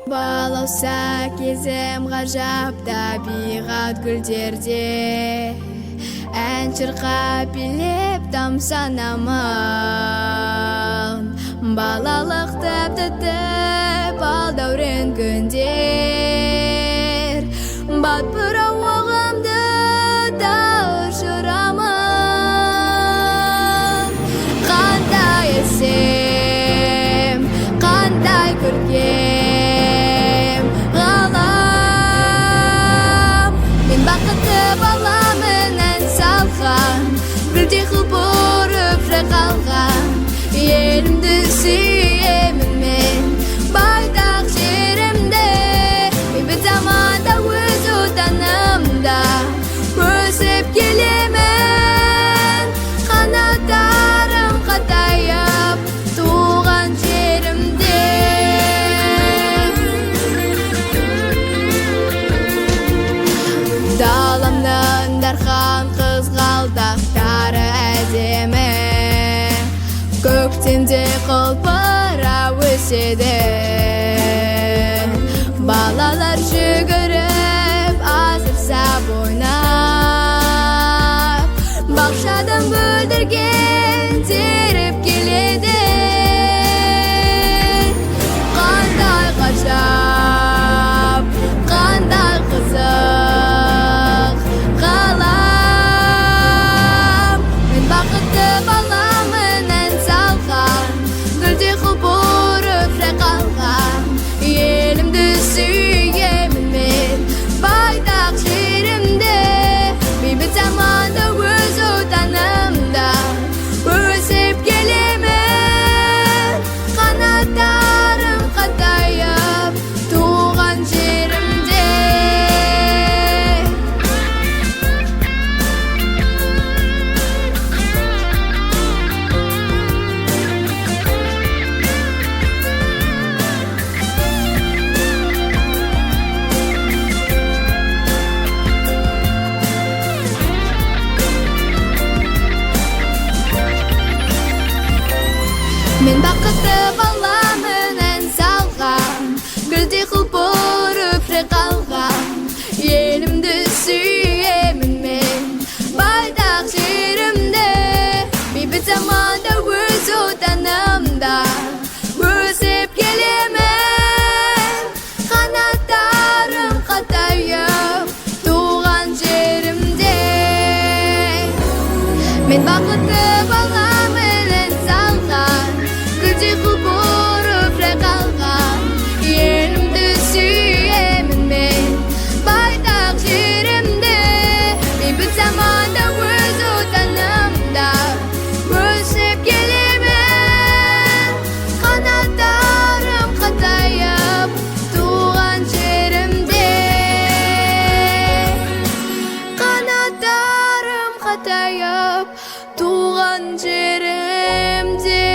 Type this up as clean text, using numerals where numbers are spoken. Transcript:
Балауса кезім ғажап табиғат гүлдерде, ән шырқап билеп тамсанамын. Балалықты тәтті бал дәурен күндер, бат бұра-оғымды да ұшырамын. Қандай әсем, қандай көркем ғалам, мен бақытты баламын ән салған, гүлдей құлпырып жайқалған. Елімді сүйемін мен байтақ жерімде, бейбіт заманда өз отанымда өсіп келемін. Қанаттарым қатайып туған жерімде. Даламның дархан қызғалдақтары әдемі, көктемде құлпыра өседі. Балалар жүгіріп асыр сап ойнап, бақшадан бүлдірген теріп келеді. Қандай ғажап, қандай қызық ғалам, мен бақытты баламын ән салған, гүлдей құлпырып жайқалған. Елімді сүйемін мен байтақ жерімде, бейбіт заманда өз отанымда өсіп келемін. Қанаттарым қатайып туған жерімде. Мен бақытты баламын ән салған, гүлдей құлпырып жайқалған. Елімді сүйемін мен байтақ жерімде, бейбіт заманда өз отанымда өсіп келемін. Қанаттарым қатайып туған жерімде. Мен бақытты баламын ән салған, гүлдей құлпырып жайқалған. Елімді сүйемін мен байтақ жерімде, бейбіт заманда өз отанымда өсіп келемін. Қанаттарым қатайып туған жерімде. Қанаттарым қатайып туған жерімде.